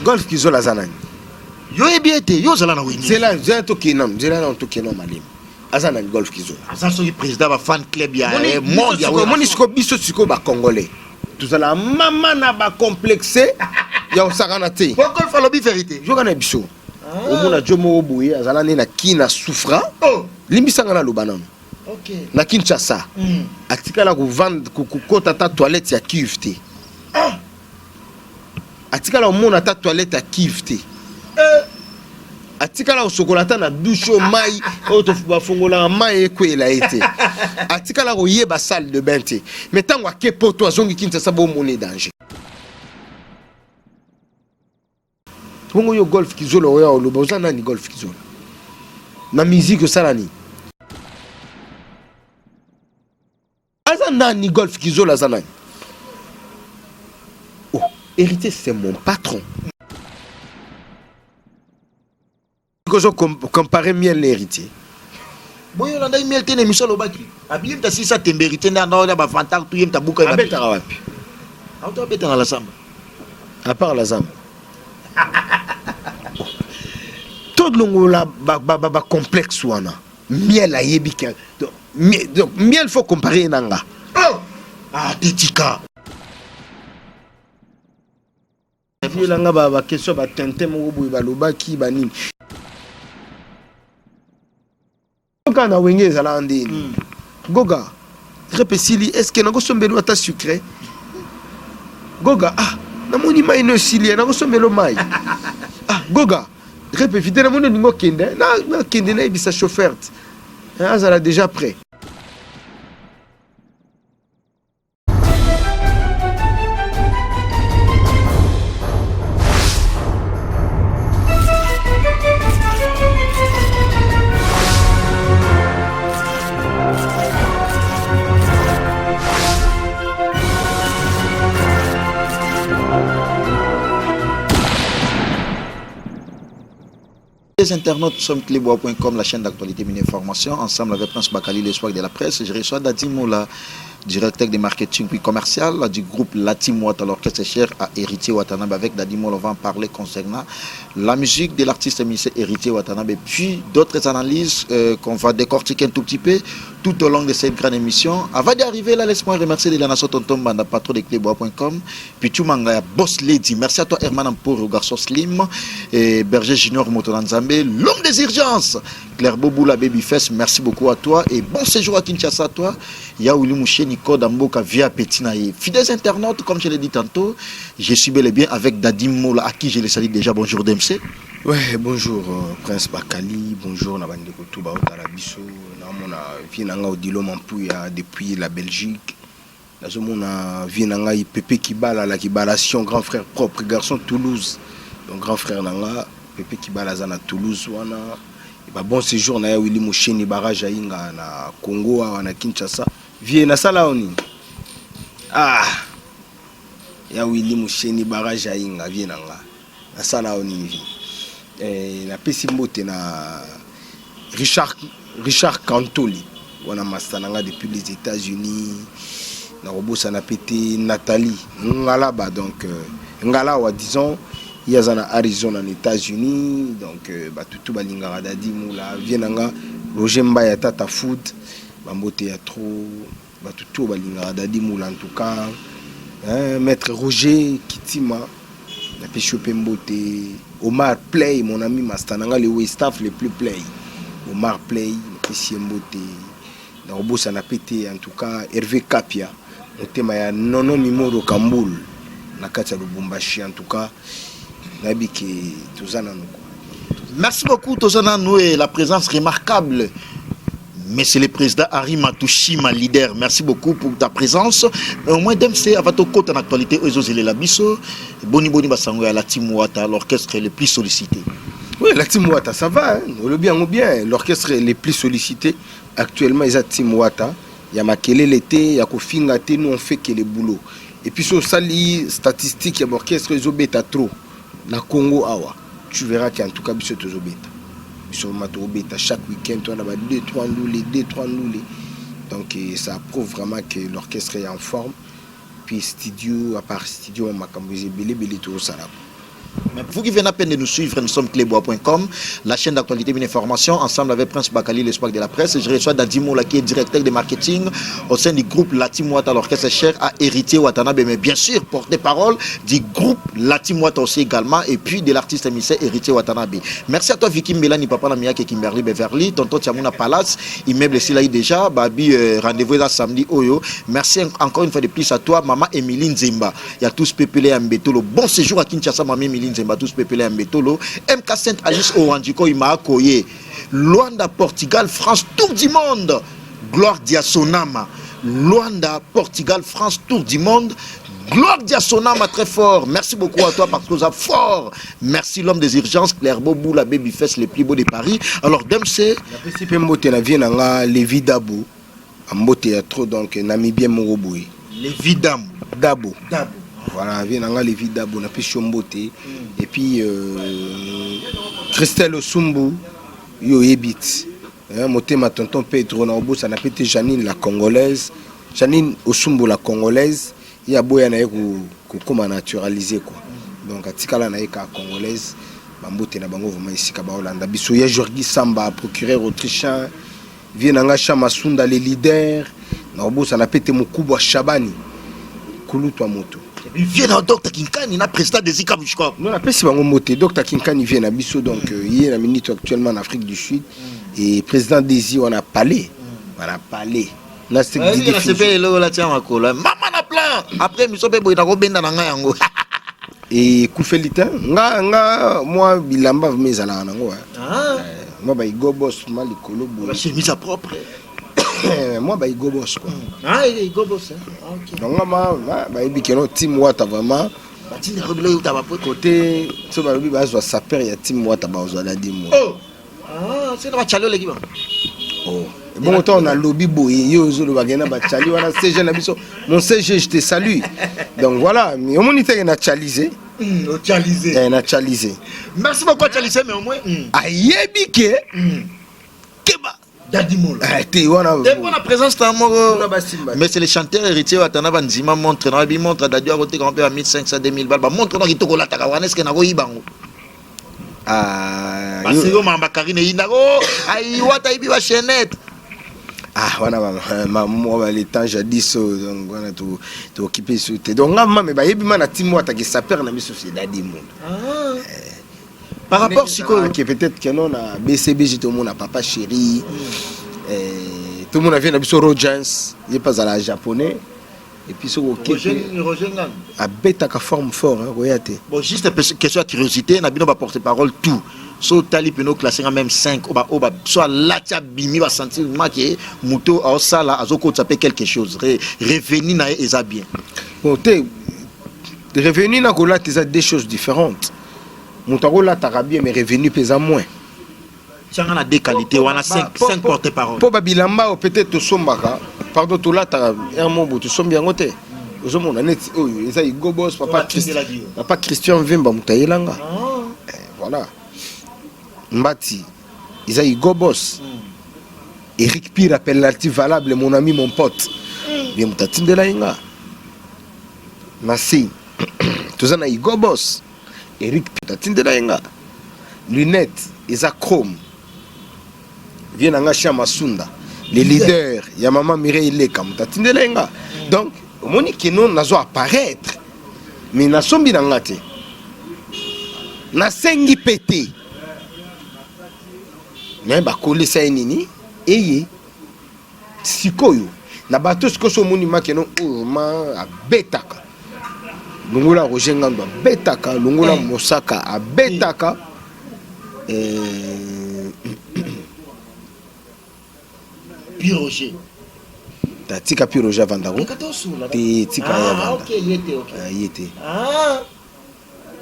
Golf Kizola zanani. Yo ebiete, yo zala na wingi. Zela to kinam, zela na to kinam malim. Azana Golf Kizola. Azaso yi président ba fan club ya monde ya. Moni siko biso siko ba congolais. Tuzala mama na ba complexé ya osakana te. Pourquoi il faut le vérité? Jo kana biso. Omona jomo oboye azala ne na kina souffrant. Oh, Limbisanga na lobanam. OK. Na Kinshasa. Atikala ko vendre ko kota ta toilette ya Kivte. Atikala omona ta toilette ya Kivte. Atikala osokolata na douche mai auto bafongola mai ekwela ete. Atikala ko yeba salle de bain te. Mais tango akepoto azongi Kinshasa bo moni danger. Bongo yo Golf Kizola oya oloboza nani Golf Kizola. Na musique salani. Azana ni Golf Kizola zanani. Oh, héritier c'est mon patron. Que je compare miel l'héritier. Boy on a une miel tene misolo baki. Abiem ta sisa temberité na na ba fantak tuyem ta buka. Abeta wapi? Auto abeta na la samba. À part la zamba. Tout le monde ba complexe wana. Miel a yebika. Donc miel faut comparer nanga. Oh! Ah titika. Fi langa ba question ba tente mo boy ba lobaki ba nini. Kana wenge zala ndini. Goga. Repesili est-ce que nango sombelo ata sucré? Goga ah namoni mai no silia nango sombelo mai. Ah Goga. Repefite na moni ningo kende na kende na ibisa chauffeur. Azala déjà prêt. Les internautes, nous sommes clébois.com, la chaîne d'actualité et d'information. Ensemble avec Prince Bakali, le soir de la presse. Je reçois Dadi Moula, directeur de marketing puis commercial du groupe Latim Ouattara, l'orchestre cher à Héritier Watanabe. Avec Dadi Moula, on va en parler concernant la musique de l'artiste émissé Héritier Watanabe. Puis d'autres analyses qu'on va décortiquer un tout petit peu tout au long de cette grande émission. Avant d'y arriver là, laisse-moi remercier Liliana Sotontom, Banda, patron de clébois.com. Puis tu m'as Boss Lady. Merci à toi, Herman Ampour, garçon Slim, et Berger Junior Motonanzambe, l'homme des urgences. Claire Boboula Babyface, merci beaucoup à toi. Et bon séjour à Kinshasa à toi. Yaouli Mouché, Nico Damboka, via Petinaï. Fidèles internautes, comme je l'ai dit tantôt, je suis bel et bien avec Dadi Moula, à qui je les salue déjà. Bonjour DMC. Ouais, bonjour Prince Bakali, bonjour Nabande Koutuba Otarabiso, Namona Vinanga Odilo Mampouya depuis la Belgique. Nazomona Vinanga Pepe Kibala, la Kibalation, grand frère propre, garçon Toulouse. Donc grand frère Nanga, Pepe Kibala Zana Toulouse, wana. Et bon séjour na Willy Moucheni barrage Inga na Congo, na Kinshasa. Vie na sala oni. Ah. Ya Willy Moucheni barrage Inga vie nanga. Na sala oni. Na pesimbote na Richard Cantoli wana mastananga depuis les États-Unis na robosa na pété Nathalie Ngalaba donc Ngalawa disons yazana Arizona aux États-Unis donc batutu balingara Dadi Moula vienanga Roger Mbaya Tata Food bambote ya trop batutu balingara Dadi Moula en tout cas maître Roger Kitima na péchopé mbote Omar Play, mon ami Mastananga, le staff le plus play. Omar Play, Mbote, dans le boss, a pété en tout cas Hervé Kapia, le thème est Nono Mimoro Kamboul, na Katia Lubumbashi en tout cas, Nabike Tozana. Merci beaucoup Tozana nous et la présence remarquable. Mais c'est le président Harry Matouchi, ma leader. Merci beaucoup pour ta présence. Au moins, DMC, à votre côté en actualité, Oezozele Labiso, Boni Basango à la Team Ouattara, l'orchestre le plus sollicité. Oui, la Team Ouattara, ça va, hein? Le bien ou bien. L'orchestre le plus sollicité actuellement, ils ont Team Ouattara. Il y a Makele l'été, il y a Kofinga, nous on fait que le boulot. Et puis sur sali statistique, il y a l'orchestre Zobeta trop. Na Congo, awa. Tu verras qu'en tout cas, c'est Zobeta. Sur Matobeta chaque week-end, on a 2-3 loulés. Donc ça prouve vraiment que l'orchestre est en forme. Puis studio, à part studio, on m'a cambié belé tout ça là. Mais vous qui venez à peine de nous suivre, nous sommes clébois.com, la chaîne d'actualité et d'information, ensemble avec Prince Bakali, l'espoir de la presse. Je reçois Dadimo, qui est directeur de marketing au sein du groupe Latim Ouattara, l'orchestre cher à Héritier Watanabe, mais bien sûr, porte-parole du groupe Latim Ouattara aussi également, et puis de l'artiste émissaire Héritier Watanabe. Merci à toi, Vicky Mbelani, papa Namia, qui est Kimberly Beverly, tonton Tiamouna Palace, immeuble Silaï déjà, Babi, rendez-vous là samedi, Oyo. Merci encore une fois de plus à toi, maman Emiline Zemba. Il y a tous pépélé à Mbetolo. Bon séjour à Kinshasa, maman Emiline Zemba, tous pépélé à Mbetolo. MK Sainte Alice Owanjiko, Ima Akoye. Luanda, Portugal, France, tour du monde. Gloire Diasonama. Luanda, Portugal, France, tour du monde. Gloire Diasonama, très fort. Merci beaucoup à toi parce que vous êtes fort. Merci l'homme des urgences, Claire Bobou, la Babyface, les plus beaux de Paris. Alors, Dempsey. La PCP Mbote, la vie n'a Lévi Dabo. Mbote, il y a trop donc Namibien Moroboui. Lévi Dabo. Dabo. Voilà, vie n'a Lévi Dabo, la PCP Mbote. Et puis, Christelle Osumbu, yo Ebit. Moté ma tonton Pedro Naobo, ça n'a pas été Janine la Congolaise. Janine Osumbu la Congolaise. Il y a beau y en a comment naturaliser quoi. Donc à Tikala na ka Congolaise, Bambote na bango vraiment ici ka ba Hollande. Biso ya Jorgi Samba, procureur autrichien. Vient nanga Chamasunda les leaders. Naobo ça n'a pas été Mukubwa Shabani. Kulutwa moto. Il vient dans Dr Kinkani, na président des Ikabushko. Non, la peste bango moté. Dr Kinkani vient à Bisso donc il est ministre actuellement en Afrique du Sud et président Desi on a parlé. On a parlé. Là c'est après et Koufelita nga moi bilamba mezala nango moi ba igo boss mali kolobo chemise propre moi ba igo boss quoi igo boss OK donc moi ba ibikeno team wata vraiment batine rebelo uta ba côté so ba lobi ba zo saper ya team wata ba zo la di moi c'est na chalo l'équipe bon autant on a lobby boy yo zo lo bagena ba chali wana CG na biso mon CG je te salue donc voilà mais au monité na chalisé na chalisé merci beaucoup chalisé mais au moins ayebike keba Dadimola te wana la présence ta mais c'est les chanteurs héritiers watana banzima montre na bi montre dadio côté quand on 1500 2000 balles ba montre na kitoko la taka wana est-ce que na ko yibango parce que mamba karine inako ai wata ibi wa chenette wana moi les temps jadis donc voilà tout occupé sur donc maman mais ba yebi mana timo ataki saper na biso c'est dadi monde par rapport siko qui peut-être que non na BCBG tout le monde a papa chéri tout le monde a vu na biso Rogers il pas à la japonais et puis ce Roger Ngan a bêta ka forme fort royate bon juste une question de curiosité na bino ba porter parole tout so tali peno classé en même 5 oba soit la tia bimi va sentir que muto au sala azoko ça peut quelque chose revenu na eza bien bon te revenu na kola c'est deux choses différentes muto là ta bien mais revenu pesa moins tianga na deux qualités wana 5 porte parole po babilamba peut-être to sombaka pardon to là ta ermo bo to sombi yango te ozomona net oyo eza igo boss papa Christian Vimba mutayelanga voilà Mbati Isa Igo boss Eric Pire appelle l'artiste valable mon ami mon pote bien mutatinde la inga Massi tozana Igo boss Eric Pire tatinde la inga lunette Isa Chrome vient nanga Chamasunda les leaders ya maman Mireille Leka mutatinde la inga donc moni kino nazo apparaître mais na sombi nanga te na sengi pété mais bakolisa nini eye sikoyo na bato sikoso moni makeno ma abetaka lungola Roger Ngando abetaka lungola Mosaka abetaka Piroger tatika Piroger vandako te tika ya vanda OK yete yete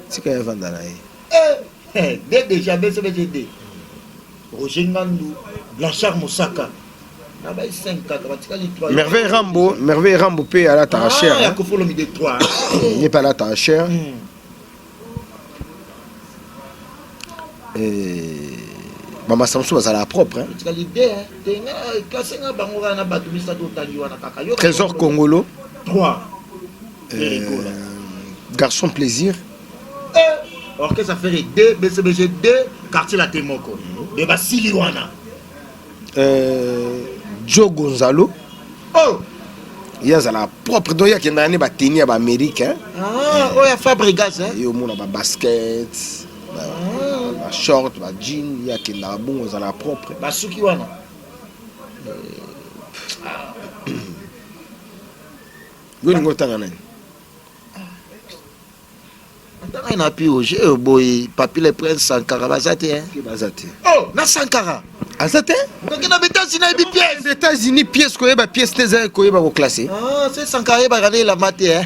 tika ya vanda na déjà BCBD Roger Ngandou, Blanchard Moussaka. Merveille Rambo paye à la tarachère. Il n'est pas à la tarachère. Maman Samsou va à la propre. Trésor Congolo. 3. Garçon plaisir. orchestre affaire 2 BCBG 2 quartier la Temoko de Basiliwana Joe Gonzalo. Oh, il y a la propre donc il y a qui n'a pas tenir à Amérique hein. Ah, oh, il y a Fabregas hein. Il y a mon basket, short, jean, il y a qui n'a bon dans la propre. Basuki wana. Goni ngotanga nani. Ndanga na pi au jeu boy papi le prince Sankara bazate hein. Qui bazate. Oh, na Sankara. Azate? Donc na États-Unis na pièce. Les États-Unis pièce ko yeba pièce teza ko yeba ko classer. Ah, c'est Sankara ba gagner la mate hein.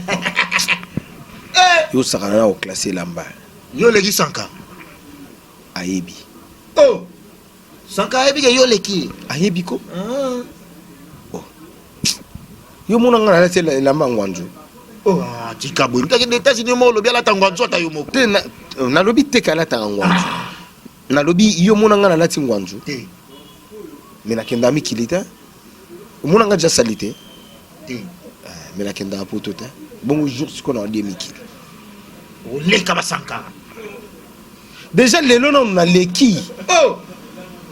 Yo sakana ko classer lamba. Yo legi Sankara. Ayebi. Oh. Sankara ebi ke yo leki. Ayebi ko? Ah. Oh. Yo mona ngana la tela lamba ngwanju. Oh, tika boy. Mtaki les États-Unis mo lobi ala tangwanzu ata yo moko. Te na lobi te kala tangwanju. Na lobi yo mona ngana la tingwanju. Te. Mais na kenda mikilita. Mona ngana ja salite. Te. Mais na kenda poto te. Bon jour ce qu'on a dit mikil. O leka ba Sankara. Déjà les lots on a leki. Oh.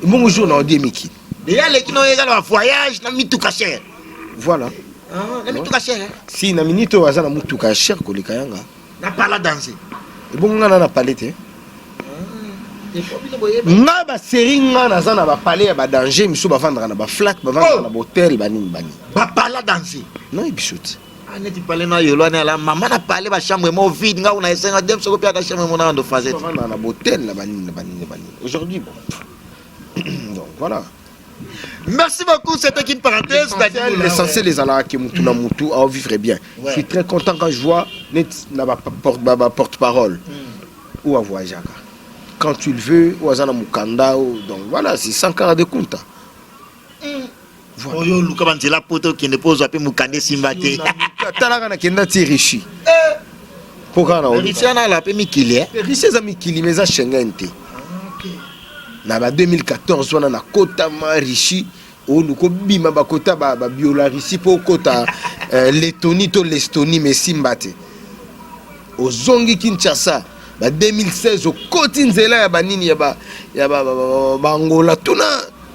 Bon jour on a dit mikil. Déjà leki no yega na voyage na mituka cher. Voilà. Ah, na mituka cher. Si na minito waza na mutuka cher ko likayanga. Na pala danser. Et bon ngana na palete. Nga ba série nga na za na ba palais ya ba danger miso ba vendre na ba flat ba vendre na ba hôtel ba nini bani. Ba pala danser. Non et bichot. Ane ti pale na yolo na la maman na pale ba chambre mo vide nga una esenga dem so ko pia ta chambre mo na ndo fazet. Ba vendre na ba hôtel na bani na bani. Aujourd'hui bon. Donc voilà. Merci beaucoup, c'était une parenthèse. L'essentiel les ala qui mutuna mutu à vivre bien. Je suis très content quand je vois net na ba porte-parole. Ou à voyager. Quand tu le veux, ou à Mukanda, donc voilà, c'est 140 de compte. Voilà. Oyo luka banzela poto qui ne pose pas Mukande simbate. Talaka na kenda ti richi. Pourquoi na richi na la pe mikili. Richi za mikili meza shengente. Na ba 2014 wana na kota ma richi o luko bima ba kota ba biola richi po kota Lettonie to l'Estonie mais simbate. Ozongi Kinshasa. Ba 2016 au koti nzela ya banini ya ba Angola tuna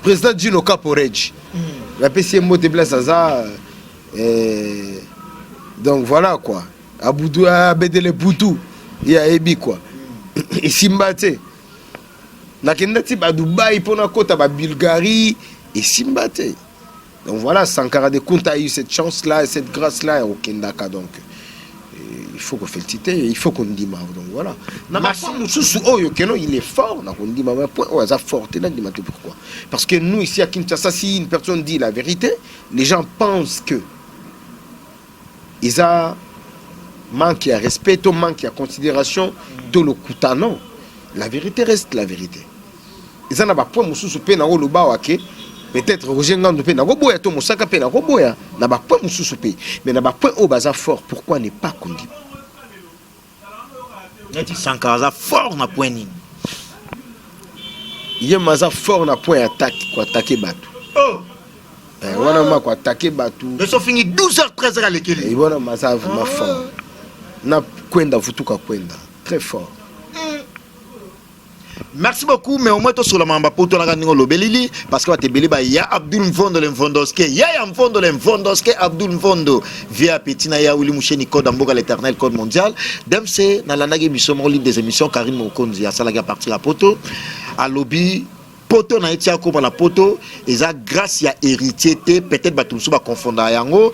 président Gino Caporeji la PC mote place ça donc voilà quoi Aboudou Abedele Boutou ya ebi quoi et Simbate na kendati ba Dubaï pona kota ba Bulgarie et Simbate donc voilà Sankara de Kunta a eu cette chance là et cette grâce là au Kendaka donc il faut qu'on félicite, il faut qu'on dise donc voilà. Il est fort, pourquoi? Parce que nous ici à Kinshasa, si une personne dit la vérité, les gens pensent que ils ont manqué à respect, manqué à considération de le kuta. Non, la vérité reste la vérité. Ils ont pas point mususu pe na oloba wake. Peut-être Roger Ngando pe na roboya to mosaka pe na roboya na ba point mususu pe mais na ba point au baza fort pourquoi ne pas conduire. Neti Sankara fort na point ni. Yé maza fort na point attaque quoi attaquer batu. Oh. Wana ma quoi attaquer batu. Mais ça finit 12h 13h à l'école. Et voilà maza vraiment fort. Na kwenda futuka kwenda très fort. Merci beaucoup, mais au moins, tu as la mamba pour ton lobelili parce que tu as ya Abdul Mfondo Lemfondoske, ya Mfondo Lemfondoske, Abdul Mfondo, via Petina ya Willy Moucheni Code Amboga l'éternel Code mondial. Dem c'est dans la nage émission, des émissions, Karine Mokonzi, à Salaga partie la poto, à lobby. Poto na etia ko na poto eza grâce ya héritier te peut-être batumsu ba confondre yango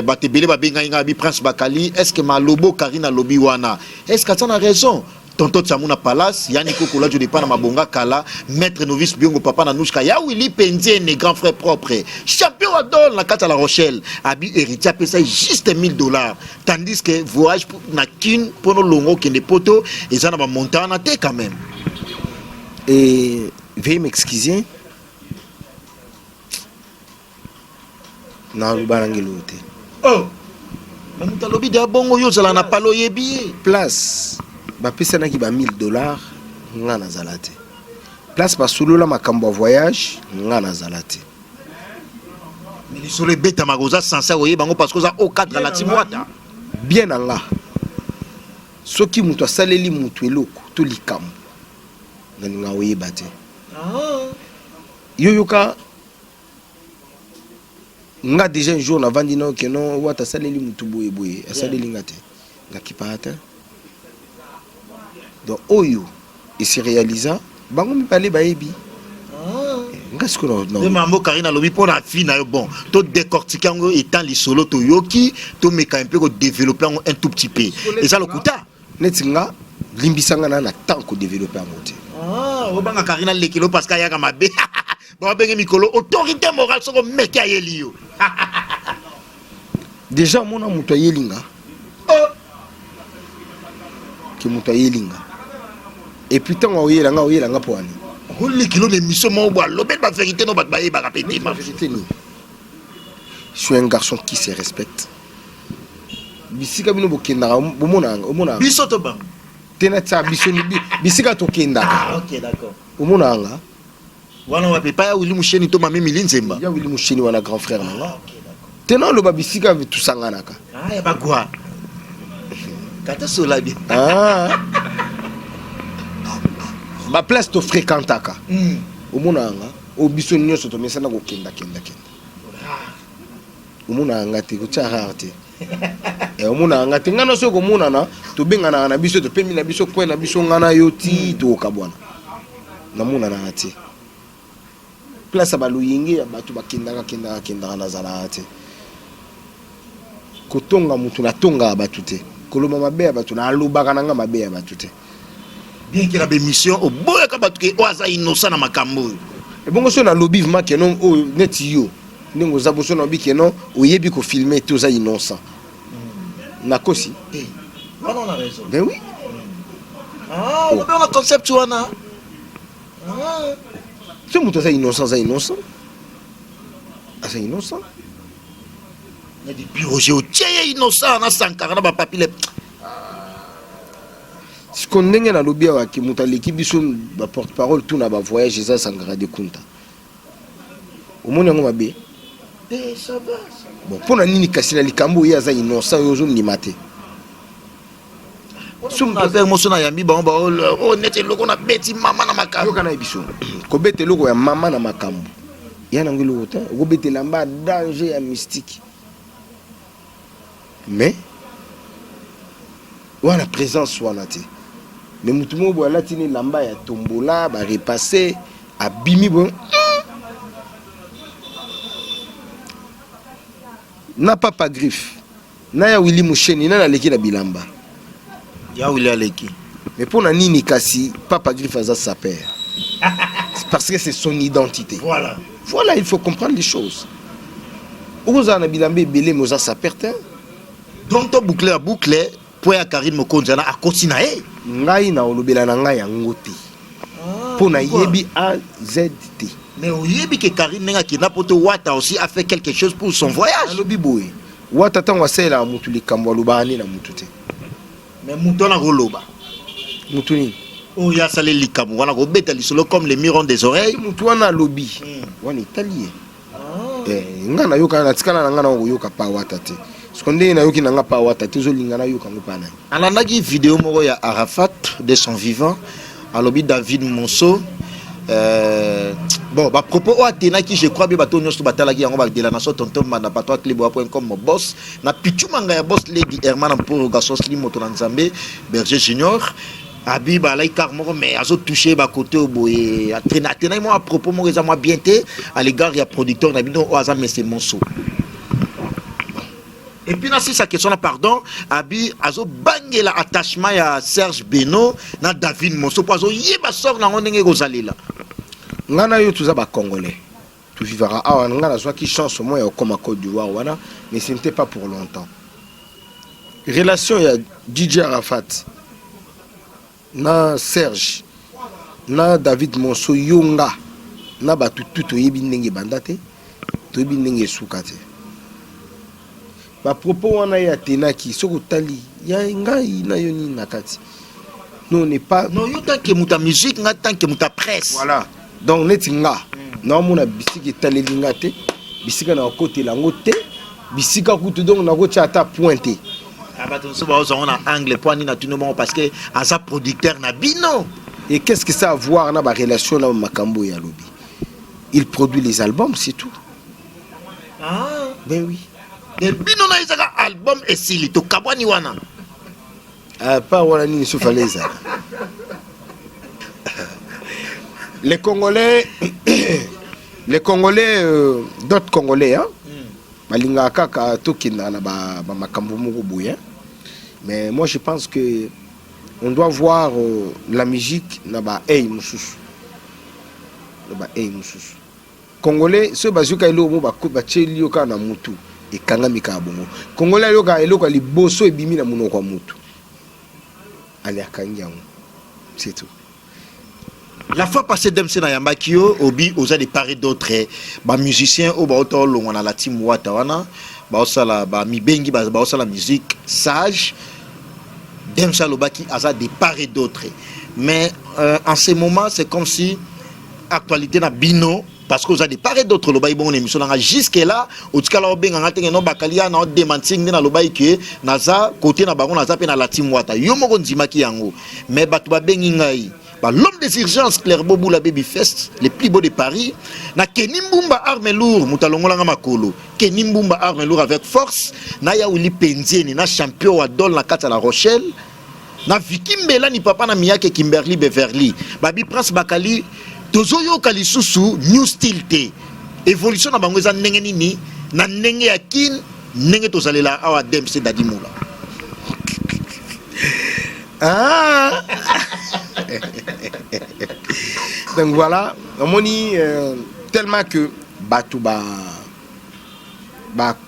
batebele ba benga nga bi prince Bakali est-ce que malobo Karina lobby wana est-ce que tu as raison tonto Tsamuna Palace yani kokola jo depa na mabonga kala maître novice biongo papa na nushka ya Willy Pendiene grand frère propre champion adol na kata la Rochelle abi héritier pesa juste $1000 tandis que voyage na kin pono longo kende poto eza na ba montana te quand même. Et veuillez m'excuser. Non, barangelote. Oh. Mamuta lobi de bongo yo zala na palo yebi. Place. Ba pesa na ki ba $1000 nga na zalate. Place ba solola makambo voyage nga na zalate. Mais sur le beta magoza sansa oye bango parce que ça au cadre la timwata. Bien nga. Soki muto saleli mutu eloko. to likam nga oyeba te yoyoka nga déjà un jour navandi no ke no wata saleli mutu boye asaleli nga te nga kipata donc oyo et se réalisa bango mibale bayebi nga sikono non mambo Karina lobi pour la fille na yo bon to décortiquer ngo étant li solo to yoki to meka un peu ko développer un tout petit peu et ça le kuta neti nga limbisanga na tant ko développer ngo te obanga Karina lekilo parce qu'il y a mabe ba benga mikolo autorité morale soko meka yeli yo déjà mona muto yelinga ki muto yelinga et puis tant oyelanga poani lekilo de mission mo bo lobel ba vérité no ba ba répéter ma vérité ni je suis un garçon qui se respecte bisika bino bokenda omona biso to ba tena tsa biso ni bisika to kenda OK d'accord omona nga wana wa pepa ya Willy Musheni to mami Milinzemba ya Willy Musheni wana grand frère nga OK d'accord tena lo ba bisika tusangana ka ya ba quoi kata sola bi ba place to fréquentaka omona nga o biso nyonso to mesana ko kenda omona nga te ko tsara te omona nga te ngana so ko mona na to bengana na biso to pemi na biso ko na biso ngana yo ti to ka bwana na mona na te place ba luyingi ya batu bakenda na zala te ko tonga mutu na tonga batu te koloma mabe ya batu na alubaka nanga mabe ya batu te bien qu'il y a des missions au boya ka batu ke oaza innocent na makambo e bongo so na lobby vma ke non o neti yo ningo zabo so na bi ke non oyebi ko filmer to za innocent na kosi on a raison ben oui on a un concept wana c'est muto za innocent asa innocent na di bureau au tieye innocent na sankara na ba papile siko ndenge na lobby wa ki muta leki biso ba porte parole tout na ba voyage za sangara de kunta omoni ngo mabe ça va bon pona nini kasi na likambo ya za innocent yo zo ndimate sum père mosona yambi ba o nete loko na beti mama na makambo yo kana biso ko bete loko ya mama na makambo ya na ngilo ta ko bete lamba danger ya mystique mais wana présence wana te mais mutu mo bo la tini lamba ya tombola ba repasser abimi bon na papa griffe na ya Willy Musheni na leki na bilamba ya Willy aleki mais pour na nini kasi papa griffe aza sa père parce que c'est son identité voilà il faut comprendre les choses oza na bilamba belé moza sa père donc to boucler pour ya Karine Mokonzi na akosi na e ngai na olobela na ngai yango te pour na yebi A Z T mais oyebi que Karine nenga ki na poto wata aussi a fait quelque chose pour son voyage lobi boye wata tango asela mutu likambo lobani na mutu te mais mutu na goloba mutu ni o ya salé likambo wana ko beta lisolo comme les mirons des oreilles mutu wana lobi wana italien ngana yoka na tikana na ngana yoka pa wata te skonde na yoki na nga pa wata te zo lingana yoka ngopana alandaki vidéo moko ya Arafat de son vivant alobi David Monceau bon ba propos o atena ki je crois bien bato nyonso batalaki yango ba de la nation tonton manda patwa clipbois.com mon boss na pichumanga ya boss Lady Herman pour garçon slim moto na Nzambe Berger Junior abi ba lai car moko mais azo toucher ba côté au boye atena moi à propos mo reza moi bien té à l'égard ya producteur na bino o aza monsieur Monceau. Et puis na si sa question là pardon abi azo bangela attachement ya Serge Beno na David Monceau po azo yeba sort na ndenge ko zalela ngana yo tuza ba congolais tu vivras awa ngana zwa ki chance moi ya koma Côte d'Ivoire wana mais ce n'était pas pour longtemps relation ya DJ Arafat na Serge na David Monceau yonga na batu tout yebi ndenge bandate to yebi ndenge sukate ba propos wana ya tenaki soko tali ya ngai na yoni nakati non n'est pas non yo tant que muta musique nga tant que muta presse voilà donc neti nga na mona bisiki taleli nga te bisika na côté lango te bisika kutu donc na ko chata pointé on a angle parce que as producteur na bino. Et qu'est-ce que ça a à voir dans la relation là Makambo et Alobi? Il produit les albums, c'est tout. Ah, ben oui. Et bino na isaka album et sili to kabwani wana. Ah, pas wana ni soufaleza. Les Congolais, d'autres Congolais, hein, balinga kaka tokina na ba makambo moko boya. Mais moi je pense que on doit voir la musique na ba hey mususu. Na ba hey mususu. Congolais ceux bazuka elo ba cheli yoka na mutu e kanga mika bongo. Congolais yoka eloko liboso ebimi na munoko wa mutu. Ali akangi yango. C'est tout. La fois passée Demse na Yambakio obi oza de part d'autres ba musiciens au ba otolo on la team wata wana ba osala ba mibengi ba osala musique sage Demse lobaki aza de part d'autres mais en ce moment c'est comme si actualité na bino parce que oza de part d'autres lobai bon émission nga jusque là otikala obenga ngate no bakalia na démenting na lobai ke naza côté na bango naza pe na la team wata yo moko ndimaki yango mais batu ba bengi ngai. L'homme des urgences, Claire Bobou, la Baby Fest, les plus beaux de Paris, na Kenimbumba arme lourd, Moutalongolanga Makolo, Kenimbumba arme lourd avec force, na Yaouli Penzieni, na champion Adol, na Kata La Rochelle, na Vikimbela ni papa na Miyake Kimberly Beverly, Babi Prince Bakali, Tozoyo Kalisusu, New Style T, évolution na Bangoza Nengenini, na Nenge Akin, Nenge Tozalela Awa Demse Dadimoula. Ah! Donc voilà, on dit tellement que Batouba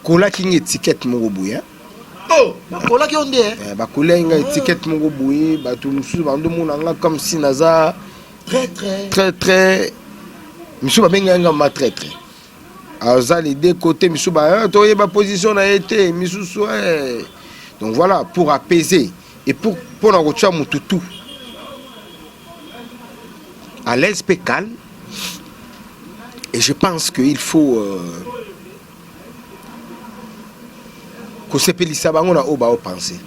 Kola qui étiquette mon bouille. Oh, Kola qui on dit. Kola qui étiquette mon bouille, Batou Moussou, Bando Mounanga comme si Naza très. Moussou Babenga ma très. Alors, les deux côtés, Moussou Babenga, ma position a été, Moussou Soué. Donc voilà, pour apaiser et pour la mon toutou. À l'aise calme et je pense qu'il faut que ce pays sabango na oba penser.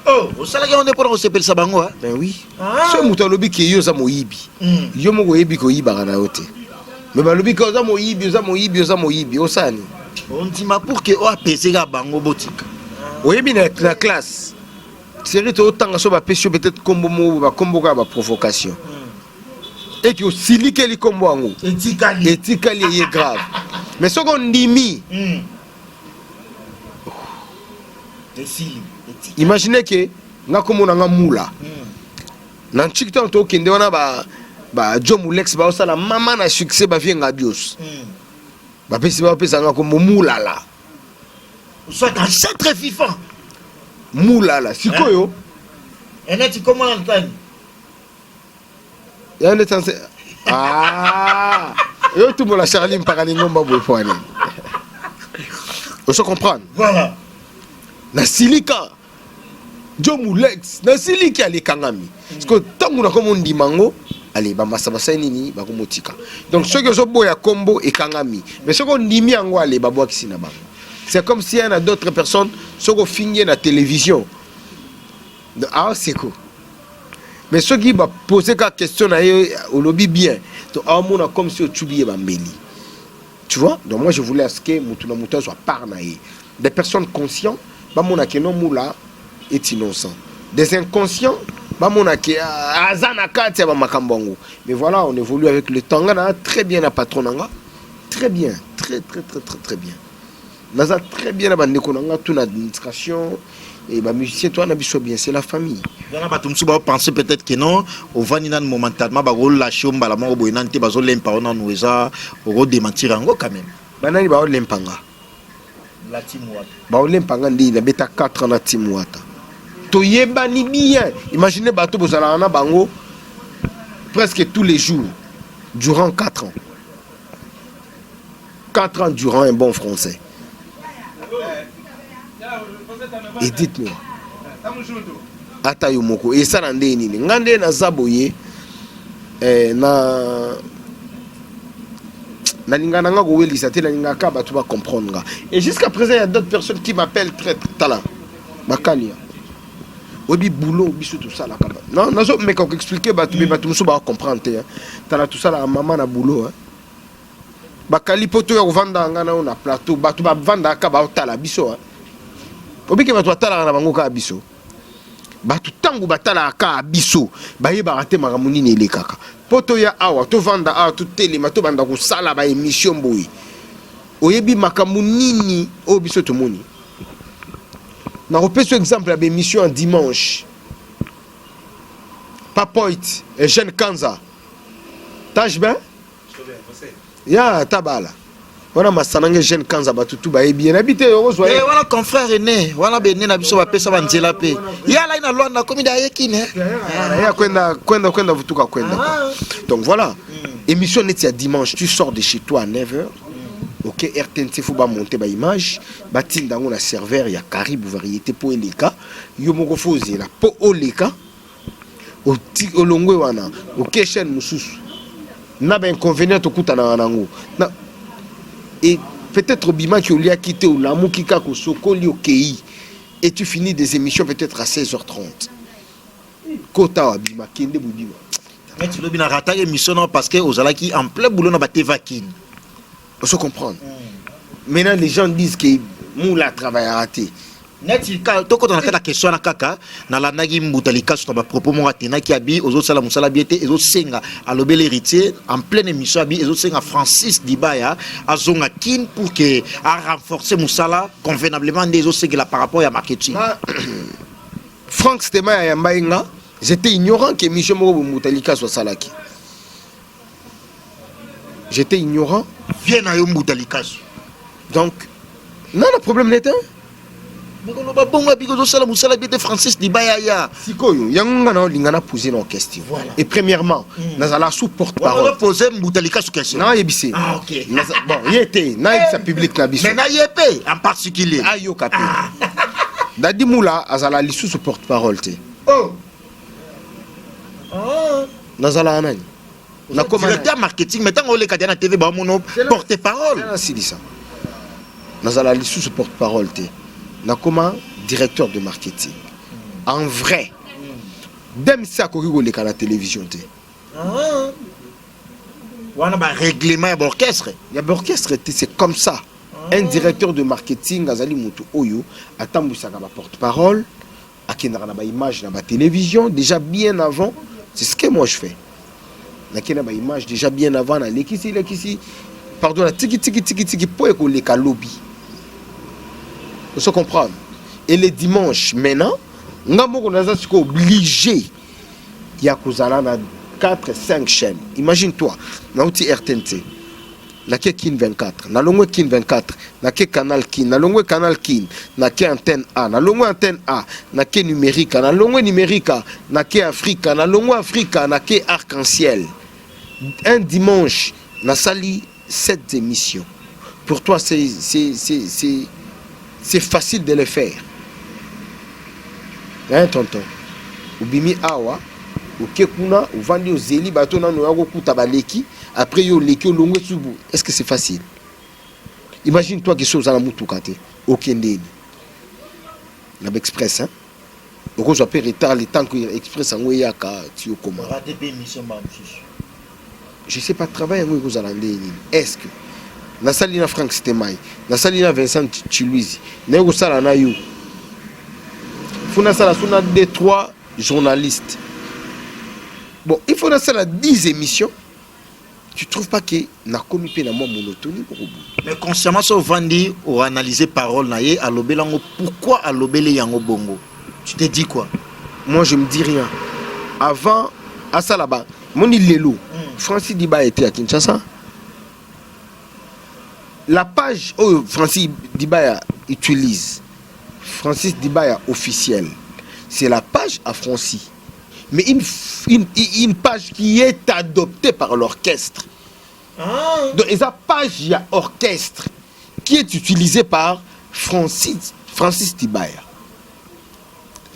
Oh, au salaire on est pour ce pays sabango hein? Ben oui. Ce mutalobi qui yo za moyibi. Yo mo goyebi ko yiba na yote. Mais ba lobi ko za moyibi osani. On dit ma pour que o apaiser ga bango botika. Oyebi na classe. C'est autant so ba pesio peut-être combo mo ba combo ka ba provocation. Et que si que les combo en haut éthiquement est grave mais ce qu'on dit imaginez que nga comme on a moula nan TikTok to kende wana ba Jomu Lex ba osala mama na succès ba vie ngabios ba pesi nga comme moula là soit un très vivant moula là sikoyo et comment on entend. Ah, yo tout le Charlie me parle ngomba boyfone. On se comprend. Voilà. Na silika. Jomu Lex, na silika les kangami. Parce que tant qu'on a comme on dit mango, allez ba masabasa nini ba komotika. Donc ceux qui sont boya combo et kangami. Mais ceux qu'on dit mi ango allez ba boya kisina bango. C'est comme s'il y en a d'autres personnes ceux qui finissent la télévision. Ah, c'est cool. Mais ceux qui vont poser la question au lobby bien, comme si tu es bambeli. Tu vois? Donc moi je voulais que Moutouna Moutouna soit parnaï. Des personnes conscientes, bamona ke non moula est innocent. Des inconscients, bamona ke azana katia ba makambongo. Mais voilà, on évolue avec le temps. On a très bien la patronanga. Très bien, très bien. On a très bien la bande konanga, toute l'administration. Et bah musicien toi na biso bien c'est la famille. Dans ba tumsu ba penser peut-être que non au vaninan momentanément ba rôle la chomba la mort boinante ba zo lempa on nous eza au démentir ngo quand même. Banani ba lempanga. La team wata. Ba lempanga ndi na beta 4 ans na team wata. To yeba ni bien. Imaginez bato bozala na bango presque tous les jours durant 4 ans. 4 ans durant un bon français. Et dites-moi, Atayo Moko, et ça n'en est ni. Ngande na zaboye, na ningana nga go weli sa te na ngaka ba tu vas comprendre. Et jusqu'à présent il y a d'autres personnes qui m'appellent très talent. Bakali. Obi boulot, biso tout ça là. Non, non, mais quand expliquer, tu me vas comprendre. Tu as tout ça là, maman na boulot. Bakali poto ya vanda ngana na plateau, batu ba vanda ka ba tala biso. Obi ke batu tala na bango ka biso. Batu tangu batala ka biso, ba yeba rate makamuni ne le kaka. Poto ya awa to vanda a to tele mato banda ko sala ba émission boy. Oyebi makamuni o biso to moni. Na repère ce exemple à l'émission en dimanche. Papoit et jeune Kanza. Tâche bien? Ya tabala. Voilà ma sanange jeune Kanza batutu ba bien habité heureusement. Eh voilà confrère René, voilà bené na biso ba pesa ba nzela pe. Ya la ina lona komi da yekine. Ya kwenda vutuka kwenda. Donc voilà. Émission net dimanche, tu sors de chez toi à 9h. Ok, RTNC faut pas monter ba image, batin dans la serveur ya Caribou variété po eleka, yo moko fozi la po oleka. O ti olongwe wana, o keshen mususu. Na ba inconvénient to kutana nango. Na et peut-être bima qui olia quitté ou l'amour qui ka ko sokoli okei et tu finis des émissions peut-être à 16h30. Kota wa bima kende bubima. Mais tu lobi na rata émission parce que ozala ki en plein boulot na ba tevakin. On se comprendre. Maintenant, les gens disent que Moula travaille à rater. Neti to ko la question na kaka na la nagi mbutalika sur ba propos mo atena ki abi ozo sala musala biete ezo senga alobel héritier en pleine émission abi ezo senga Francis Dibaya azonga kin pour que a renforcer musala convenablement des ezo la par rapport à marketing. Franck Stema ya Mbainga, j'étais ignorant que Michel Moro Mbutalika soit salaki. J'étais ignorant. Viens à Mbutalika. Donc, non, le problème n'était. Francis Dibaya ya. Sikoyo, yangana lingana poser nos questions. Voilà. Et premièrement, nazala sous porte-parole. On poser Mbutalika sous question. Non, yebisi. Ah OK. Bon, il était, na sa public na biso. Mais na yepé en particulier. Ayo kapé. Dadi Moula azala lisu sous porte-parole te. Oh. Nazala anani. Na directeur marketing maintenant on le cadre na TV ba mon porte-parole. C'est ça. Nazala lisu sous porte-parole te. Na comment directeur de marketing. En vrai. Dem ça ko rigole à la télévision te. Wana ba règlement ya orchestre. Ya orchestre c'est comme ça. Un directeur de marketing azali mutu oyo atambusaka ba porte-parole akendaka na ba image na ba télévision déjà bien avant, c'est ce que moi je fais. Nakena ba image déjà bien avant na lekisi pardon la tiki po ko le lobby. Vous se comprendre. Et les dimanches maintenant, ngamo naza obligé ya kozala na 4-5 chaînes. Imagine-toi, na outil RTNT. Na ke Kin 24, na longwe Kin 24, na ke Canal Kin, na longwe Canal Kin, na ke antenne A, na longwe antenne A, na ke numérique, na longwe numérique, na ke Africa, na longwe Africa, na ke arc-en-ciel. Un dimanche, na sali 7 émissions. Pour toi, c'est facile de le faire. Hein, tonton? Ubimi awa, ukekuna, uvandi ozeli, bato na noyako kutabaleki. Après, yo leki longue subu. Est-ce que c'est facile? Imagine-toi que chose à la moutoukate. Aucun déni. La express, hein? Donc, on peut retard le temps que l'express en Ouéaka, tu es comment? Je sais pas travailler en Ouéaka. Est-ce que? Na salina Franck Stemai, na salina Vincent Chiluizi, na yo sala na yo. Funa sala suna 2-3 journalistes. Bon, il faut na sala 10 émissions. Tu trouves pas que na komi pe na mo monotonie pour mais consciemment so vandi ou analyser parole na ye alobelango pourquoi alobele yango bongo? Tu te dis quoi? Moi je me dis rien. Avant à ça là-bas, moni lelo, Francis Dibaya était à Kinshasa. La page où Francis Dibaya utilise, Francis Dibaya officiel, c'est la page à Francis. Mais une page qui est adoptée par l'orchestre. Donc, et sa page, il y a orchestre qui est utilisée par Francis Dibaya.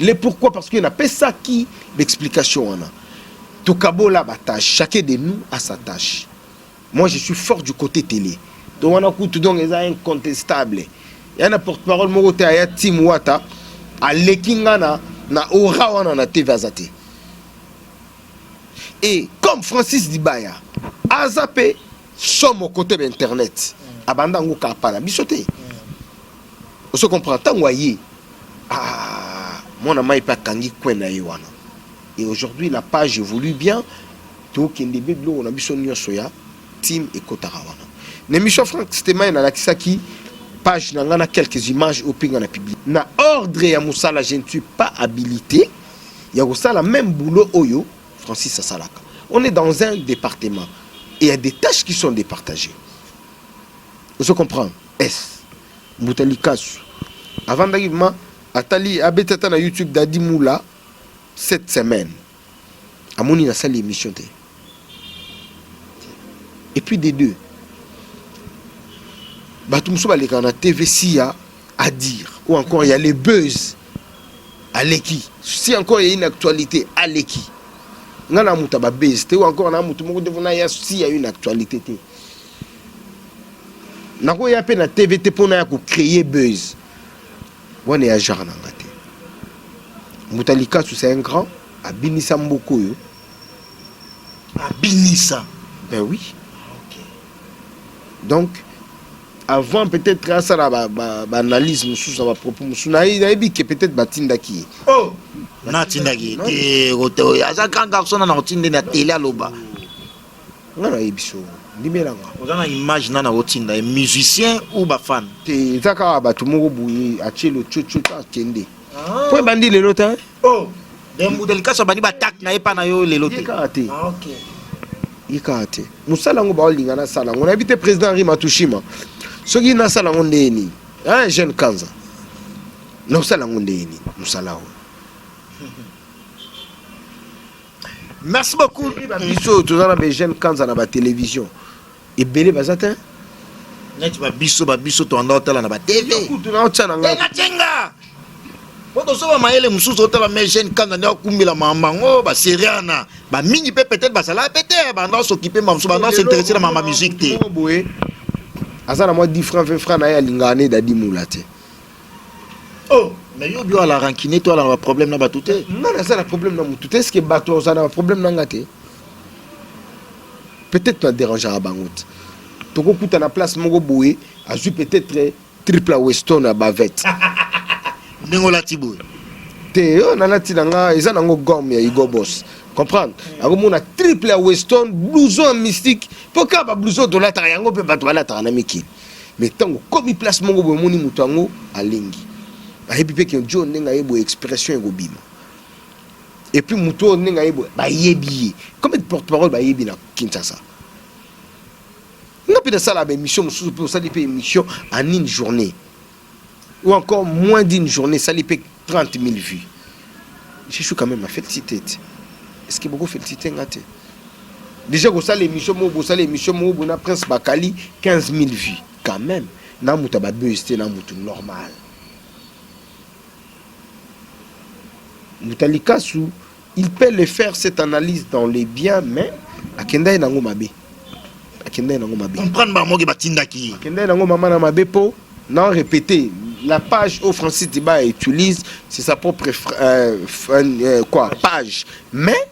Les pourquoi? Parce qu'il n'y a pas ça qui l'explication. Tout cabo là, tâche. Chacun de nous a sa tâche. Moi, je suis fort du côté télé. Donc, on a écoute donc, ils sont incontestables. Il y a un porte-parole, Morote Aya Tim Wata. Alekingana na aura wana na TV azate. Et comme Francis Dibaya a zappé sur mon côté d'internet, abanda nguka pana bisoté. On se comprend tant voyez. Ah, mon ami pas kangi kwena yewana. Et aujourd'hui la page évolue bien. Tout kende beblo on a bisonyo soya team et kotarawana. L'émission Franck Stéman na lakisaki page na quelques images au pinga na public. Na ordre ya musala je ne suis pas habilité. Il y a aussi la même boulot oyo Francis Asalaka. On est dans un département et il y a des tâches qui sont départagées. Vous se comprenez? S. Moutali Kasu. Avant d'arriver, Atali Abetata na YouTube Dadi Moula cette semaine. Amoni na salle émission. Et puis des deux. Batumso baleka na TV SIA à dire. Ou encore il y a les buzz. Aleki. Si encore il y a une actualité, Aleki. Ngana muta ba buzz. Ou encore na mutu moko devona ya si y a une actualité. Nako ya pe na TV te pona ya ko créer buzz. Wana ya jarana ngate. Mutalika c'est un grand. Abinisa mboko yo. Abinisa. Ben oui. Okay. Donc, avant peut-être à ça la analyse sous ça va propos sous naïbi que peut-être batindaki. Oh, natindaki. Et roto ya grand garçon na otinde na télé à loba. Ngana ibiso. Limelanga. Vous avez une image na otinda un musicien ou ba fan. Te zaka ba tumoko buyi achelo chocho ta kende. Point bandi le lota. Oh. Des modèles qui sont bani batak na epa na yo le loté. OK. Ikate. Musala ngo ba olinga na sala. On a invité président Henri Matouchima. Soki na sala ngo ndeni. Un jeune kanza. Na sala ngo ndeni. Musala wo. Merci beaucoup. Biso to na ba jeune kanza na ba télévision. Et belé bazata. Net ba biso to ndota na ba TV. To na otsa na nga. Tenga. Quand on va mailler les moussous autour de la jeune quand on a coupé la maman, bah Seriana, bah mini peut-être bah ça l'a pété, bah non s'occuper maman, bah non s'intéresser à ma musique té. Azana moi 10 francs 20 francs na ya lingane dadi moulate. Oh, mais yo bio à la rancune toi là un problème na batouté. Non, ça la problème na mututé, est-ce que bateau ça na problème na ngate? Peut-être pas déranger à bangout. Toko kuta na place mongo boé, azu peut-être triple Weston à bavette. Nengola Tibo. Te na lati nanga eza nango gomme ya Igo Boss. Comprendre? Ako mona triple Weston blouson mystique. Pourquoi ba blouson de la yango pe bato bala ta na miki. Mais tango comme place mongo bo moni mutango alingi. Ba hebi pe ke jo nenga yebo expression ego bima. Et puis muto nenga yebo ba yebi. Comme de porte-parole ba yebi na Kinshasa. N'a pas de ça la émission pour ça des émission en une journée. Ou encore moins d'une journée, ça lui paye 30 000 vues. Je suis quand même à féliciter. Est-ce que beaucoup féliciter? Déjà, vous savez l'émission, on a Prince Bakali, 15 000 vues. Quand même, n'a pas de normal. Moutalikasu, il peut le faire cette analyse dans les biens, mais à Kenda et Nango Mabe. Comprendre ma mogue batindaki. Kenda et Nango Mama na Mabe po, non répéter. La page où Francis Diba utilise, c'est sa propre page. Mais,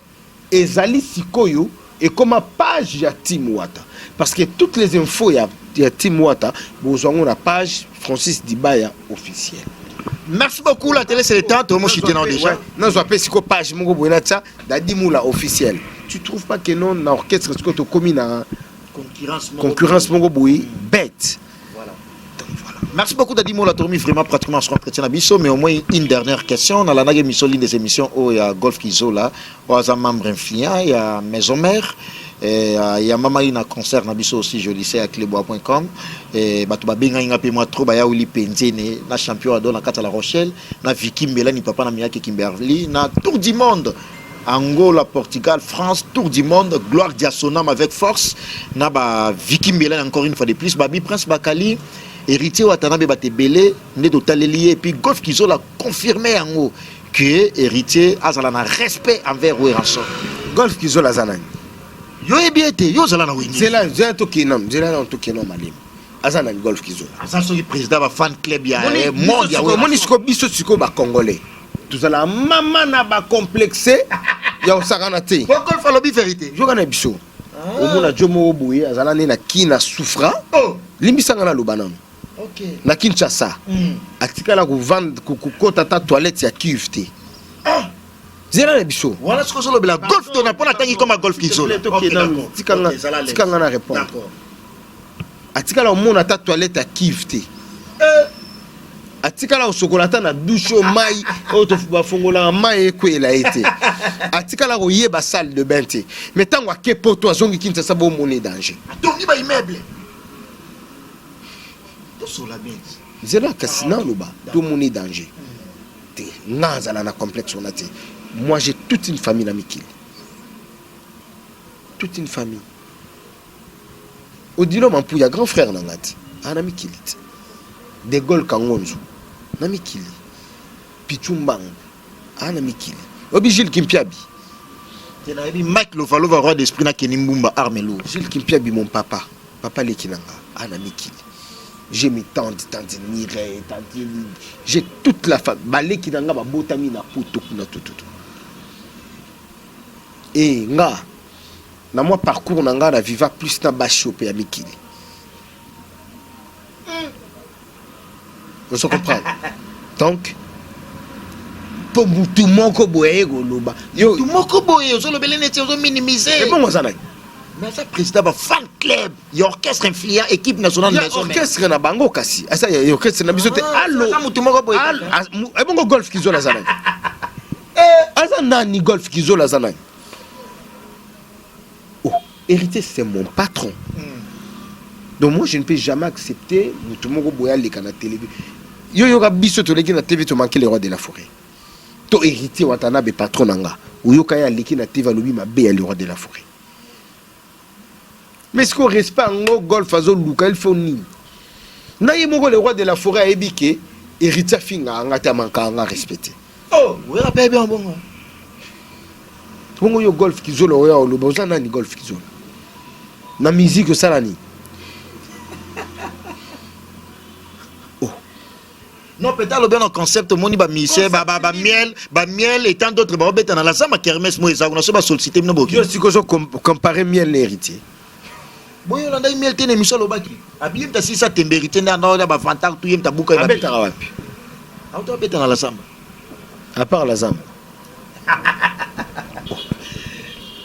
Ezali Sikoyo est comme une page de Tim Wata. Parce que toutes les infos de Tim Wata, vous avez la page Francis Diba officielle. Merci beaucoup, la télé c'est le temps, tout le monde est déjà. Non, je appelle cette page Dadimoula officielle. Tu ne trouves pas que non, dans l'orchestre, ce que tu as commis dans concurrence bête. Merci beaucoup Dadimo la tourmi vraiment pratiquement sur entretien à Bisso, mais au moins une dernière question. Dans la émission, l'une des émissions où il y a Golf Kizola, où il y a membre influent, il y a Maison Mère, il y a Mama Ina concert na Bisso aussi, je lycée à clébois.com. Et Batouba Benga Inga Pima trop, Baya Willy Penzene, na champion à la Cata La Rochelle, na Vicky Mbela, ni papa na Miyake Kimberly, na Tour du Monde. Angola, Portugal, France, Tour du Monde, Gloire Diasonam avec force, na ba Vicky Mbela encore une fois de plus, Babi Prince Bakali. Héritier Watanabe Batebele, né de Talélié, et puis Golf Kizo l'a confirmé en haut que héritier a un respect envers Ouéranson. Golf Kizo la zanan. Yo est bien été, yo zala na wini. C'est là, j'ai un toki nom, j'ai là un toki nom malim. azana golf kizola ça c'est le président va fan club ya monde ya monisco biso siko ba congolais tozala mama na ba complexé ya osakana te golf alobi vérité jokana biso omona jomo oboye azala ne na kina souffra limbisanga na lobanano OK na Kinshasa atikala ko vendre kokota ta toilette ya QFT zera na biso voilà ce que je le golf to na pona tangi comme golf kizola tikanga na répondre d'accord atikala omona ta toilette ya QFT atikala osokolata na douche mai oto bafongola mai ekwela ete atikala koyeba salle de bain te mais tango akepoto azongi Kinshasa bo moni danger atongi ba immeuble to sola bien zela kasina loba to moni danger te nazala na complexe on a te moi j'ai toute une famille na Mikili toute une famille Odilo Mampu ya grand frère nangati ana Mikili de Gaulle Kangonzo na Mikili Pichumbang ana Mikili obi Gilles Kimpiabi tena ebi Mike Lovalova roi d'esprit na Kenimbumba Armelo Gilles Kimpiabi mon papa Lekinanga ana Mikili j'ai mis tant de nire j'ai toute la famille Balekinanga ba botami na poto kuna tout et nga na moi parcours nanga na viva plus na bashopé à Mikili. Vous comprenez? Donc pour tout moko boye goloba yo tout moko boye zo lobele neti zo minimiser et bon moi ça mais ça président ba fan club y orchestre influent équipe nationale maison orchestre na bango kasi asa ya orchestre na biso te allo ça mutu moko boye et bon golf kizola zana asa nani golf kizola zana héritier c'est mon patron donc moi je ne peux jamais accepter mutu moko boya leka na télé yo yoka biso to leki na TV to manquer les rois de la forêt to héritier watana be patron nanga uyoka ya leki na TV lobi mabe ya les rois de la forêt mais ce qu'on respecte ngo golf azo luka il faut ni na yemoko les rois de la forêt ebike héritier finga ngata manka nga respecter oh oui rappelle bien bon bongo yo golf kizolo ya olobo zana ni golf kizolo na musique salani non peut-être le bien en concept moni ba michel ba miel et tant d'autres ba obeta na la sama kermesse mo eza so ba solliciter no boki yo siko so comparer miel et héritier boyo landa miel tene michel obaki abiem ta si sa temberité na ba fantar tout yem ta buka ba beta wapi auto obeta na la sama à part la zamba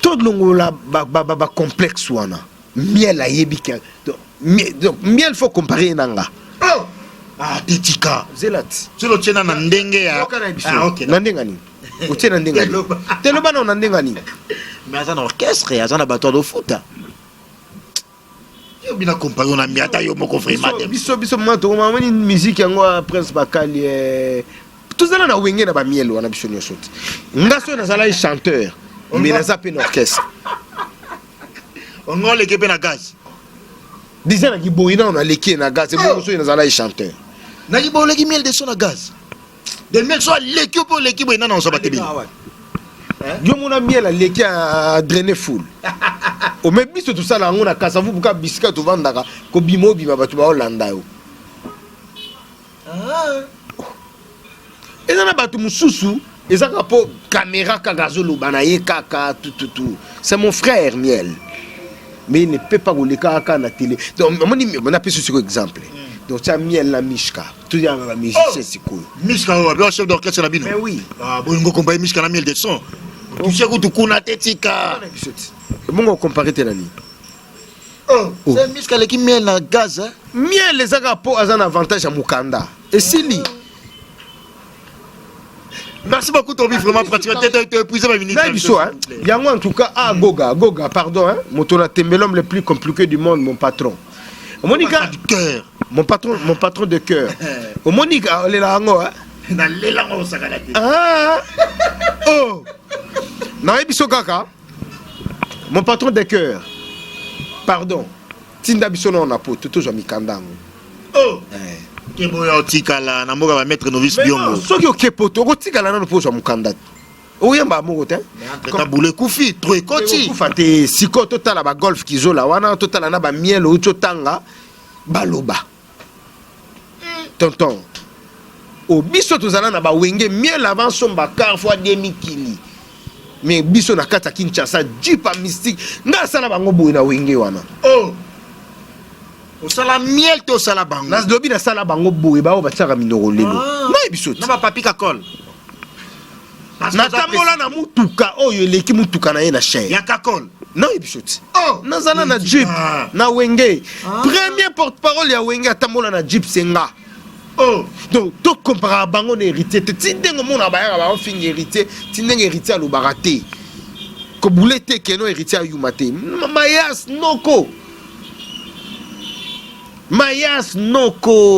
tout longola ba complexe wana miel a yebika donc miel faut comparer nanga ah tetika zelat solo tena na ndenge ya ah OK na ndenge ni utena ndenge ni telo bana na ndenge ni mais azana orchestre azana bateau de foot yo bina comparer na miata yo moko vraiment biso mato mama ni musique yango Prince Bakali tous na wenge na ba miel wana biso nyosot ngaso na sala chanteur mais na zape orchestre on ngole ke na gaz disait na kiboina on a leki na gaz et bon so na sala chanteur na kiboina ki miel de son na gaz de miel so leki pour leki boina na on so batebi yo mona miel a leki a drainer full o me biso tout ça là on a kasa vous buka biscuit to vandaka ko bimo bima batu ba Hollanda yo et na batu mususu ezaka po caméra kagazolo banaye kaka tout c'est mon frère miel mais il ne peut pas rouler kaka na télé donc on a pris ce exemple donc ça miel la mishka tout y a la musicien siko mishka wa chef d'orchestre na bino mais oui ah bon ngo comparer mishka na miel de son tu sais que tu kuna tetika bon comparer tenani c'est mishka le ki miel na gaz miel les aga po azan avantage à mukanda et sili. Merci beaucoup, Toby. Vraiment, pratiquement, tu as épuisé ma minute. Yango en tout cas, Goga, pardon, hein, mon l'homme le plus compliqué du monde, mon patron. Monica, du cœur. Mon patron de cœur. Monica, elle est là, hein. Ah, oh. Naebiso Kaka, mon patron de cœur. Pardon. Tinda bisono na po, toujours mi kandango. Oh. Keboya tikala na moka ba mettre novice biongo soki okepoto otikala na poso mukanda oyamba moko te ka boule kufi trop ekoti kufa te siko totala ba golf kizola wana totala na ba miel ocho tanga baloba tonton o biso tozala na ba wenge mieux avant son bakar fois demi kili mais biso na kata Kinshasa jipa mystique nga sala bango boye na wenge wana oh osala miel to sala bango na lobi na sala bango boye ba o bataka minoko lelo na biso na ba papi kakol na tambola na mutuka oyo eleki mutuka na ye na chair ya kakol non ebiso oh nazala na jeep na wenge premier porte-parole ya wenge atambola na jeep senga oh donc to compara bango na héritier te tindengo mona bayaka ba fingi héritier tindengo héritier alobaka te ko boulete keno héritier ayuma te mayas noko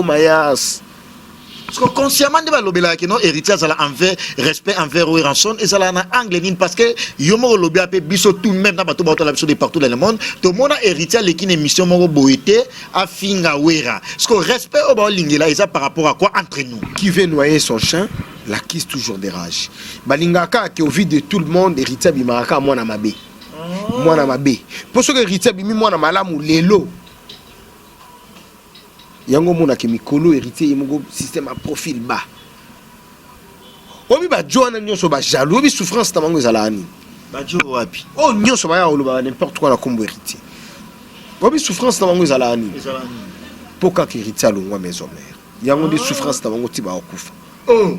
mayas parce que consciemment de balobela que non héritier ça envers respect envers ou rançon et ça là na angle ni parce que yomo lobi ape biso tout même na bato bato la biso de partout dans le monde tout le monde a héritier l'équipe émission moko boité a finga wera parce que respect au ba lingela et ça par rapport à quoi entre nous qui veut noyer son chien l'acquise toujours des rages balingaka que au vide de tout le monde héritier bimaka mwana mabe pour ce que héritier bimi mwana malamu lelo yango mona ke mikolo héritier yemongo système à profil bas obi ba joana nyonso ba jaloux obi souffrance ta mango ezala ani ba jo wapi oh nyonso ba ya oloba n'importe quoi na kombo héritier obi souffrance ta mango ezala ani poka ke héritier alongwa maison mère yango de souffrance ta mango ti ba okufa oh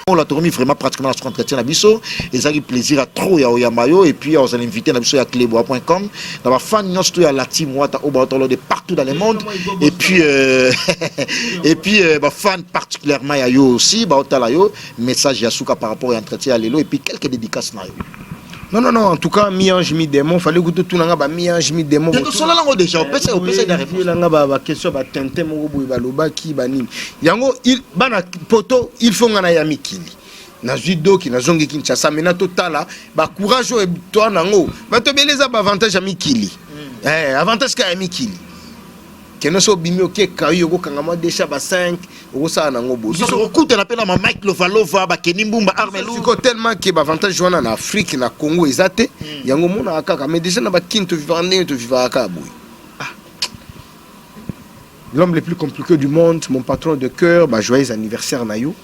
on l'a tourné vraiment pratiquement à ce entretien à biso et ça qui plaisir à trop ya mayo et puis on s'est invité à biso à clebois.com dans ma fan nous tout à la team wata au batolo de partout dans le monde et puis et puis ma fan particulièrement ya yo aussi ba otala yo message ya souka par rapport à entretien à lelo et puis quelques dédicaces na yo non en tout cas mi-ange mi-démon fallait que tout nanga ba mi-ange mi-démon tout cela lango déjà on peut de réponse nanga ba question ba tente mo boy ba loba ki ba nini yango il bana poto il faut ngana ya mikili na judo ki na zongi Kinshasa mena totala ba courage e toi nango ba to beleza ba avantage ya mikili avantage ka ya mikili keno so bimi oke kayo ko kanga mo déjà ba 5 o sa nango bo so okuta na pena ma Mike Lovalova ba Kenimumba Armelu siko tellement que ba avantage wana na Afrique na Congo ezate yango mona akaka mais déjà na ba kinto vivande to vivaka boy l'homme le plus compliqué du monde mon patron de cœur ba joyeux anniversaire na yo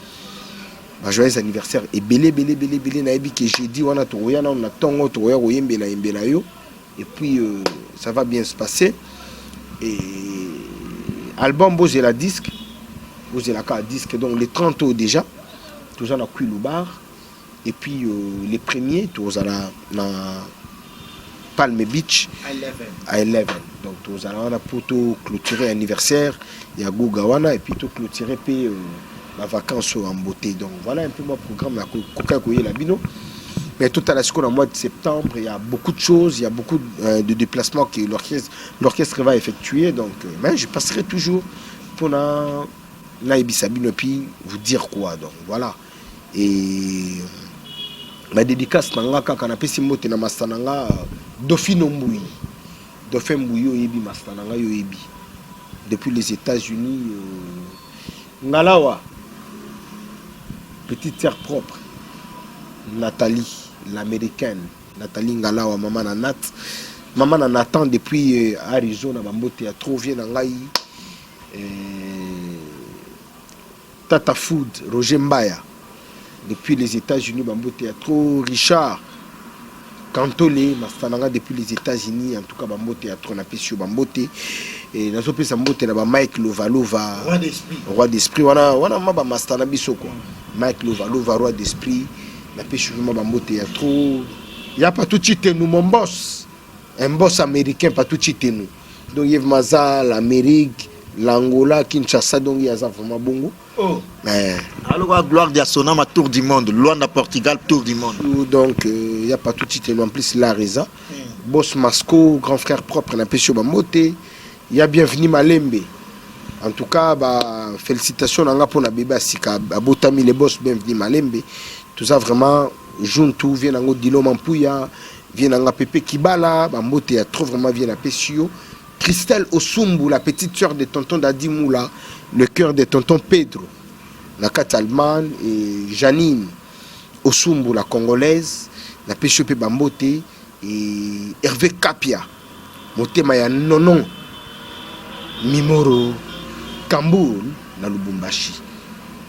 ba joyeux anniversaire et belé na ebi que j'ai dit wana to yana na tongo to ya yembela yo et puis ça va bien se passer et album Bozé la disque Bozé la carte disque donc les 30 ans déjà tous en a cuit le bar et puis les premiers tous à la Palm Beach à 11 donc tous à la pour tout clôturer anniversaire il y a Gougawana et puis tout clôturer puis la vacances en beauté donc voilà un peu mon programme la coca la bino mais tout à la seconde en mois de septembre il y a beaucoup de choses il y a beaucoup de déplacements que l'orchestre va effectuer donc mais je passerai toujours pour la Ibisabino puis vous dire quoi donc voilà et ma dédicace nanga kaka na pesi mote na mastananga Dauphino Mbouyi Dauphin Mbouyi yebi mastananga yo yebi depuis les États-Unis ngalawa petite terre propre Nathalie l'américaine Nathalie Ngalawa maman na Nathan depuis Arizona bambote ya trop vient ngai Tata Food Roger Mbaya depuis les États-Unis bambote ya trop Richard Cantolé mastananga depuis les États-Unis en tout cas bambote ya trop na pesio bambote et nazo pesa mbote na ba Mike Lovalova roi d'esprit wana ma ba mastana biso quoi Mike Lovalova roi d'esprit la pêche vraiment bambote ya trop il y a pas tout chité nous mon boss un boss américain pas tout chité nous donc Yves Maza l'Amérique l'Angola Kinshasa donc il y a ça vraiment bongo oh mais alors gloire de Sonama tour du monde Luanda Portugal tour du monde donc il y a pas tout chité nous en plus la Reza boss Masco grand frère propre na pêche bambote il y a bienvenue Malembe en tout cas bah félicitations nanga pour na bébé asika abotami les boss bienvenue Malembe tout ça vraiment juntu vient nango Dilo Mampuya vient nanga Pepe Kibala bambote ya trop vraiment vient na Pesio Christelle Osumbu la petite sœur de tonton Dadi Moula le cœur de tonton Pedro la Catalman et Janine Osumbu la congolaise la Pesio pe bambote et Hervé Kapia motema ya nono Mimoro Kamboul na Lubumbashi.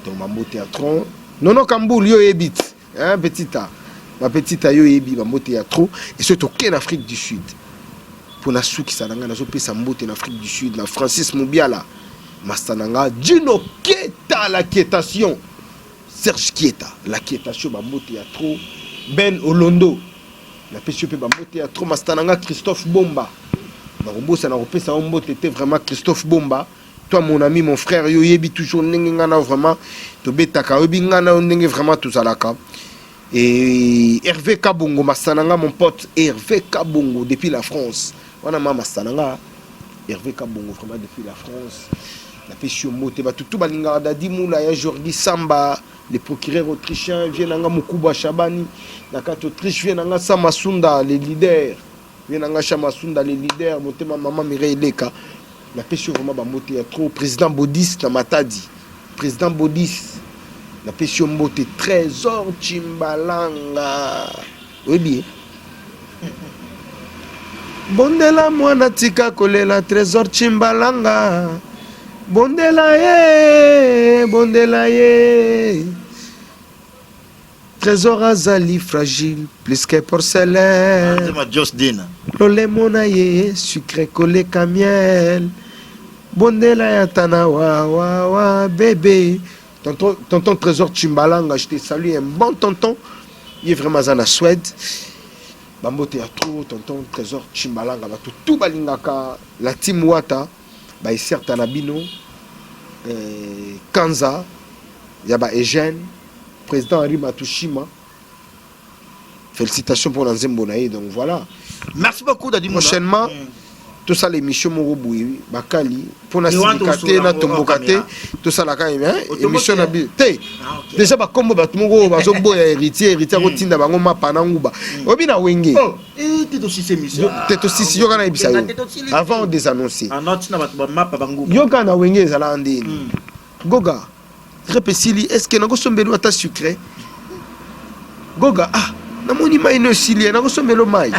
Donc mambo théâtre nono Kamboul yo ebit hein petita ma petita yo ebi mambo théâtre et c'est au Ken Afrique du Sud pour la souki sananga na zo pesa mbote en Afrique du Sud na Francis Moubiala Mastananga Dino Keta la quietation Serge Kieta la quietation mambo théâtre Ben Olondo la pêche pe mambo théâtre Mastananga Christophe Bomba ça n'a pas ça était vraiment Christophe Bomba. Toi mon ami, mon frère, yo yebi toujours n'engana vraiment. To betaka yebi ngana n'enge vraiment tout ça là. Et Hervé Kabongo Mastananga mon pote Hervé Kabongo depuis la France. On a Mastananga Hervé Kabongo vraiment depuis la France. La pêche moté ba tout balinga dadi moula ya Jordi Samba, les procureurs autrichiens viennent nga Mukuba Shabani, la carte Autriche vient nga Samasunda les leaders. Vienanga Chamasunda les leaders, motema maman Mireille Leka. La pêche vraiment bamote ya trop président Bodis na Matadi. Président Bodis. La pêche mote Trésor Chimbalanga. Oui bien. Bondela mwana tika kolela Trésor Chimbalanga. Bondela ye. Trésor azali fragile, plus que porcelaine. Lole monaye, sucré collé camiel. Bondela yatana wa bébé. Tonton Trésor Chimbalanga, je te salue, un bon tonton. Il est vraiment à la Suède. Bambo théâtre, tonton Trésor Chimbalanga, tout balingaka, la team Wata, Baïser Tanabino, Kanza, Yaba Eugène. Président Henri Matushima. Félicitations pour l'Anzembonaï. Donc voilà. Merci beaucoup Dadi Moula. Prochainement, tout ça l'émission Moroboui, Bakali, pour la syndicate, na tombokate, tout ça la émission nabi. Déjà ba kombo ba tumongo ba zobo ya héritier rotinda bango mapana nguba. Obi na wenge. T'es aussi ces émissions. T'es aussi si yo kana ibisa yo. Avant de désannoncer. Anote na ba mapa banguba. Yo kana wenge zala andini. Goga. Repesili, est-ce que nous sommes bien à sucré? Goga, namoni mai no silia, nous sommes bien mai.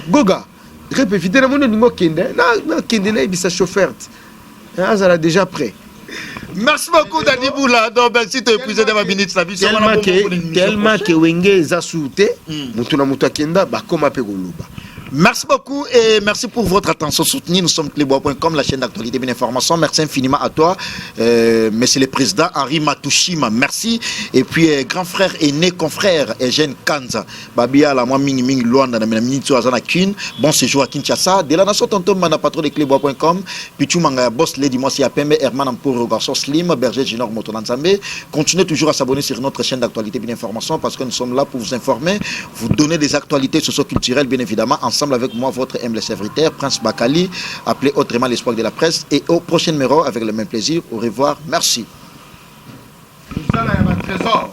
Goga, répétez, namoni ningo kende, na kende na ibisa chauffeur. Ça déjà prêt. Merci beaucoup Dadi Moula. Donc merci de épuiser de ma minute la vie. Tellement que wenge za soute, mutuna mutakenda ba koma pe goluba. Merci beaucoup et merci pour votre attention soutenue. Nous sommes Clébois.com, la chaîne d'actualité et d'information. Merci infiniment à toi, monsieur le président Henri Matushima. Merci. Et puis, grand frère aîné, confrère, Eugène Kanza. Babia, la moi, mini mini Luanda, na minute azana kin. Bon séjour à Kinshasa. De la nation, tonton, mana patron de Clébois.com. Pichu manga boss, Lady Mosi Apembe, Herman Amporo, garçon Slim, Berger Junior Motonanzambe. Continuez toujours à s'abonner sur notre chaîne d'actualité et d'information parce que nous sommes là pour vous informer, vous donner des actualités socio-culturelles, bien évidemment, ensemble avec moi, votre humble serviteur, Prince Bakali, appelé autrement l'espoir de la presse. Et au prochain numéro, avec le même plaisir. Au revoir. Merci. Trésor.